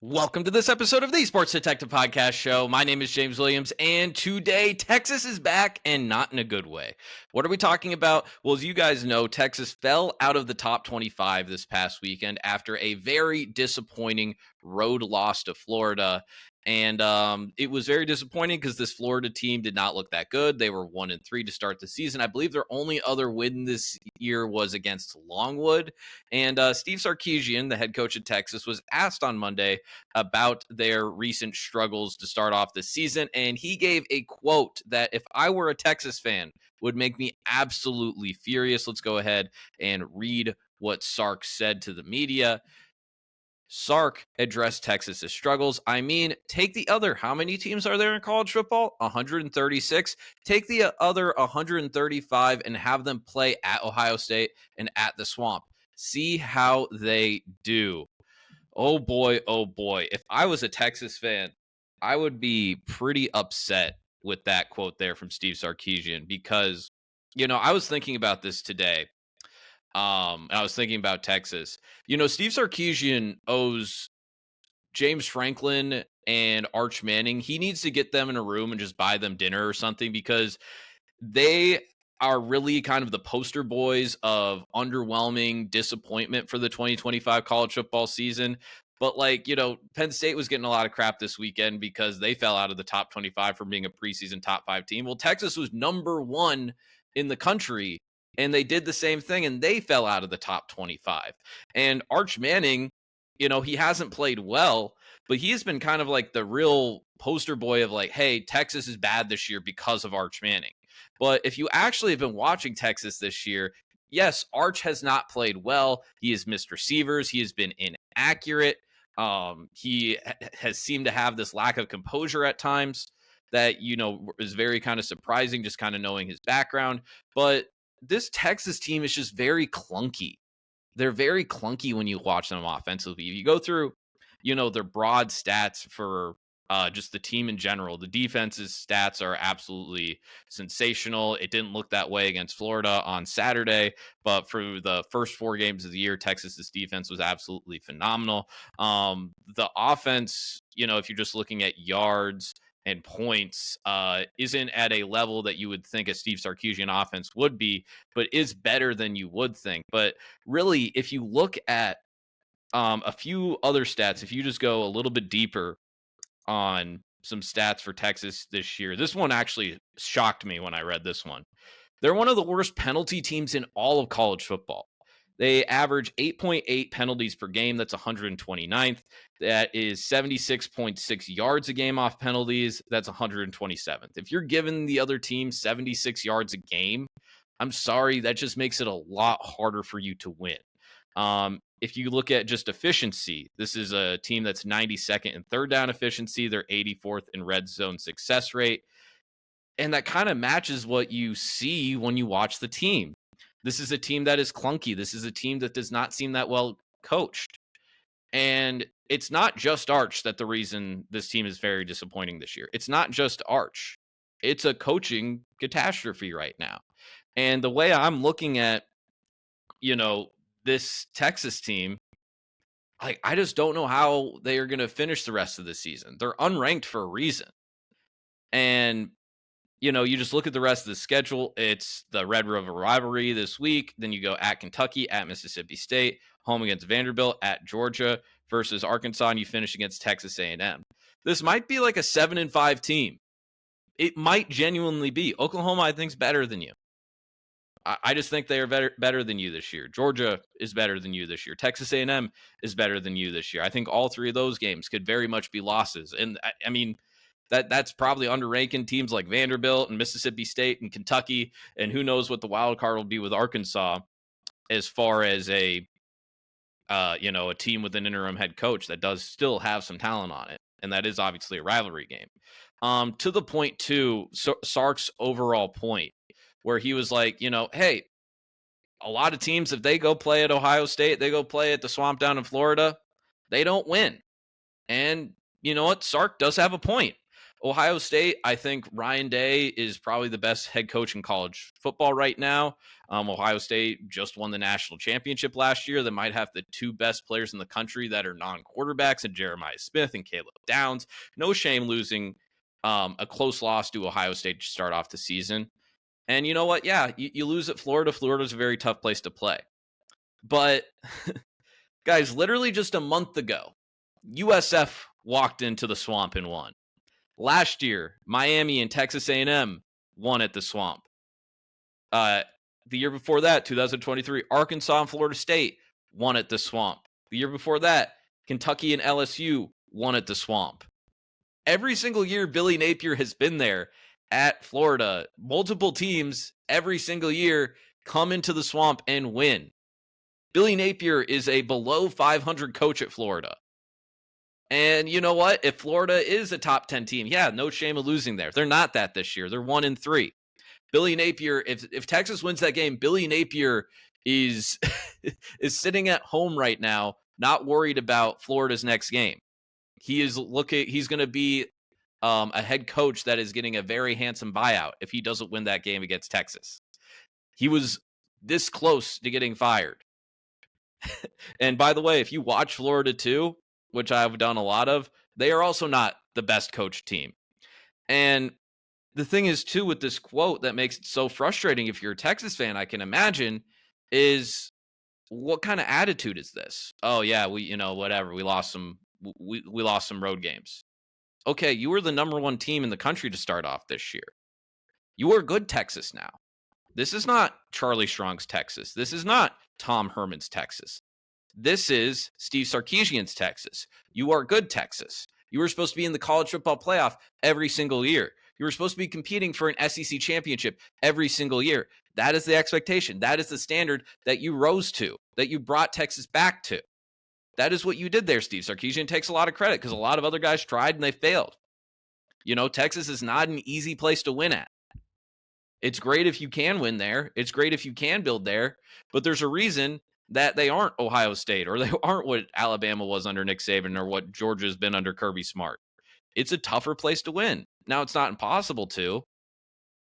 Welcome to this episode of the Sports Detective Podcast Show. My name is James Williams, and today Texas is back, and not in a good way. What are we talking about? Well, as you guys know, Texas fell out of the top 25 this past weekend after a very disappointing road loss to Florida. And it was very disappointing because this Florida team did not look that good. They were 1-3 to start the season. I believe their only other win this year was against Longwood. And Steve Sarkisian, the head coach of Texas, was asked on Monday about their recent struggles to start off the season. And he gave a quote that, if I were a Texas fan, would make me absolutely furious. Let's go ahead and read what Sark said to the media. Sark addressed Texas's struggles. I mean, take the other, how many teams are there in college football? 136. Take the other 135 and have them play at Ohio State and at the Swamp. See how they do. Oh boy, oh boy. If I was a Texas fan, I would be pretty upset with that quote there from Steve Sarkisian because, I was thinking about this today. And I was thinking about Texas. Steve Sarkisian owes James Franklin and Arch Manning. He needs to get them in a room and just buy them dinner or something because they are really kind of the poster boys of underwhelming disappointment for the 2025 college football season. But Penn State was getting a lot of crap this weekend because they fell out of the top 25 from being a preseason top 5 team. Well, Texas was number 1 in the country, and they did the same thing, and they fell out of the top 25. And Arch Manning, he hasn't played well, but he has been kind of like the real poster boy of hey, Texas is bad this year because of Arch Manning. But if you actually have been watching Texas this year, yes, Arch has not played well. He has missed receivers. He has been inaccurate. He has seemed to have this lack of composure at times that, is very kind of surprising, just kind of knowing his background. But this Texas team is just very clunky. They're very clunky when you watch them offensively. If you go through, their broad stats for just the team in general, the defense's stats are absolutely sensational. It didn't look that way against Florida on Saturday, but for the first 4 games of the year, Texas's defense was absolutely phenomenal. The offense, if you're just looking at yards and points, isn't at a level that you would think a Steve Sarkisian offense would be, but is better than you would think. But really, if you look at a few other stats, if you just go a little bit deeper on some stats for Texas this year, this one actually shocked me when I read this one. They're one of the worst penalty teams in all of college football. They average 8.8 penalties per game. That's 129th. That is 76.6 yards a game off penalties. That's 127th. If you're giving the other team 76 yards a game, I'm sorry, that just makes it a lot harder for you to win. If you look at just efficiency, this is a team that's 92nd in third down efficiency. They're 84th in red zone success rate. And that kind of matches what you see when you watch the team. This is a team that is clunky. This is a team that does not seem that well coached. And it's not just Arch that the reason this team is very disappointing this year. It's not just Arch. It's a coaching catastrophe right now. And the way I'm looking at, this Texas team, I just don't know how they are going to finish the rest of the season. They're unranked for a reason. And you just look at the rest of the schedule. It's the Red River rivalry this week. Then you go at Kentucky, at Mississippi State, home against Vanderbilt, at Georgia versus Arkansas, and you finish against Texas A&M. This might be like a 7-5 team. It might genuinely be. Oklahoma, I think, is better than you. I just think they are better than you this year. Georgia is better than you this year. Texas A&M is better than you this year. I think all 3 of those games could very much be losses. And I mean, that's probably underranking teams like Vanderbilt and Mississippi State and Kentucky, and who knows what the wild card will be with Arkansas as far as a team with an interim head coach that does still have some talent on it, and that is obviously a rivalry game. To the point too, Sark's overall point, where he was like, hey, a lot of teams, if they go play at Ohio State, they go play at the Swamp down in Florida, they don't win. And you know what? Sark does have a point. Ohio State, I think Ryan Day is probably the best head coach in college football right now. Ohio State just won the national championship last year. They might have the two best players in the country that are non-quarterbacks, and Jeremiah Smith and Caleb Downs. No shame losing a close loss to Ohio State to start off the season. And you know what? Yeah, you lose at Florida. Florida's a very tough place to play. But guys, literally just a month ago, USF walked into the Swamp and won. Last year, Miami and Texas A&M won at the Swamp. The year before that, 2023, Arkansas and Florida State won at the Swamp. The year before that, Kentucky and LSU won at the Swamp. Every single year, Billy Napier has been there at Florida. Multiple teams every single year come into the Swamp and win. Billy Napier is a below 500 coach at Florida. And you know what? If Florida is a top 10 team, yeah, no shame of losing there. They're not that this year. They're 1-3. Billy Napier, if Texas wins that game, Billy Napier is is sitting at home right now, not worried about Florida's next game. He's going to be a head coach that is getting a very handsome buyout if he doesn't win that game against Texas. He was this close to getting fired. And by the way, if you watch Florida too, which I've done a lot of, they are also not the best coached team. And the thing is, too, with this quote that makes it so frustrating if you're a Texas fan, I can imagine, is what kind of attitude is this? Oh, yeah, whatever. We lost some road games. Okay, you were the number one team in the country to start off this year. You are good Texas now. This is not Charlie Strong's Texas. This is not Tom Herman's Texas. This is Steve Sarkisian's Texas. You are good Texas. You were supposed to be in the college football playoff every single year. You were supposed to be competing for an SEC championship every single year. That is the expectation. That is the standard that you rose to, that you brought Texas back to. That is what you did there, Steve Sarkisian. Takes a lot of credit because a lot of other guys tried and they failed. Texas is not an easy place to win at. It's great if you can win there. It's great if you can build there. But there's a reason that they aren't Ohio State or they aren't what Alabama was under Nick Saban or what Georgia's been under Kirby Smart. It's a tougher place to win. Now, it's not impossible to.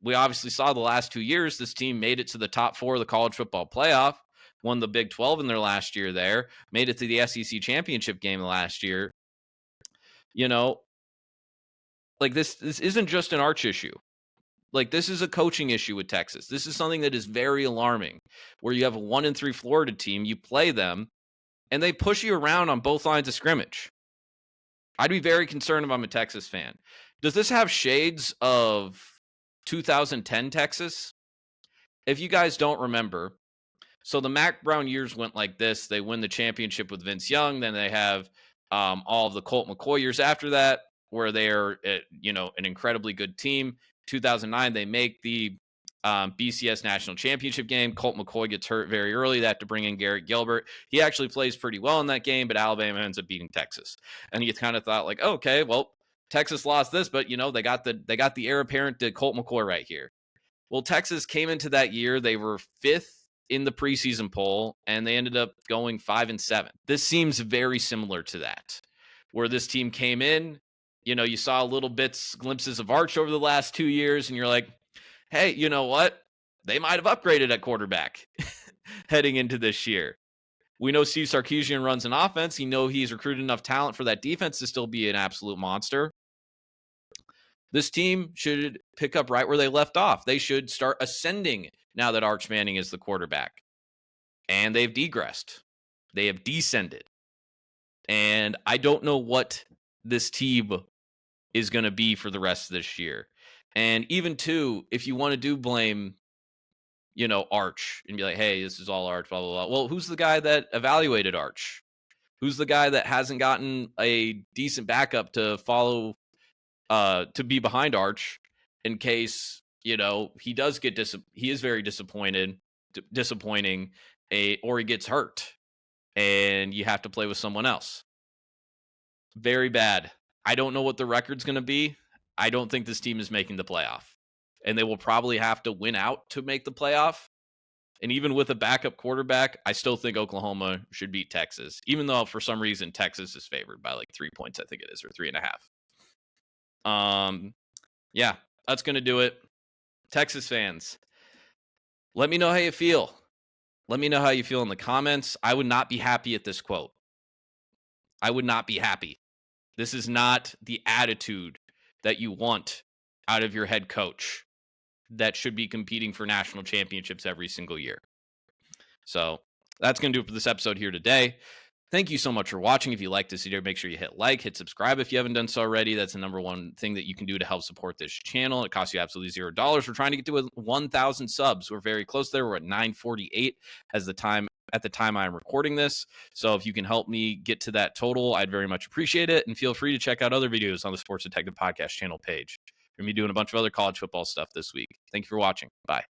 We obviously saw the last 2 years, this team made it to the top 4 of the college football playoff, won the Big 12 in their last year there, made it to the SEC championship game last year. This isn't just an Arch issue. This is a coaching issue with Texas. This is something that is very alarming, where you have a 1-3 Florida team, you play them, and they push you around on both lines of scrimmage. I'd be very concerned if I'm a Texas fan. Does this have shades of 2010 Texas? If you guys don't remember, so the Mac Brown years went like this. They win the championship with Vince Young. Then they have all of the Colt McCoy years after that, where they are, an incredibly good team. 2009, they make the BCS national championship game. Colt McCoy gets hurt very early. They have to bring in Garrett Gilbert. He actually plays pretty well in that game, but Alabama ends up beating Texas. And you kind of thought okay, well, Texas lost this, but they got the heir apparent to Colt McCoy right here. Well, Texas came into that year. They were 5th in the preseason poll, and they ended up going 5-7. This seems very similar to that, where this team came in. You saw little glimpses of Arch over the last 2 years, and you're like, hey, you know what? They might have upgraded at quarterback heading into this year. We know Steve Sarkisian runs an offense. He's recruited enough talent for that defense to still be an absolute monster. This team should pick up right where they left off. They should start ascending now that Arch Manning is the quarterback. And they've degressed. They have descended. And I don't know what this team is going to be for the rest of this year. And even too, if you want to blame, Arch and be like, hey, this is all Arch, blah, blah, blah. Well, who's the guy that evaluated Arch? Who's the guy that hasn't gotten a decent backup to follow, to be behind Arch in case, he does get he is very disappointing, or he gets hurt and you have to play with someone else. Very bad. I don't know what the record's going to be. I don't think this team is making the playoff. And they will probably have to win out to make the playoff. And even with a backup quarterback, I still think Oklahoma should beat Texas, even though for some reason Texas is favored by 3 points, I think it is, or 3.5. Yeah, that's going to do it. Texas fans, let me know how you feel. Let me know how you feel in the comments. I would not be happy at this quote. I would not be happy. This is not the attitude that you want out of your head coach that should be competing for national championships every single year. So that's going to do it for this episode here today. Thank you so much for watching. If you like this video, make sure you hit like, hit subscribe if you haven't done so already. That's the number one thing that you can do to help support this channel. It costs you absolutely $0. We're trying to get to 1,000 subs. We're very close there. We're at 948 at the time I'm recording this. So if you can help me get to that total, I'd very much appreciate it. And feel free to check out other videos on the Sports Detective Podcast channel page. We're going to be doing a bunch of other college football stuff this week. Thank you for watching. Bye.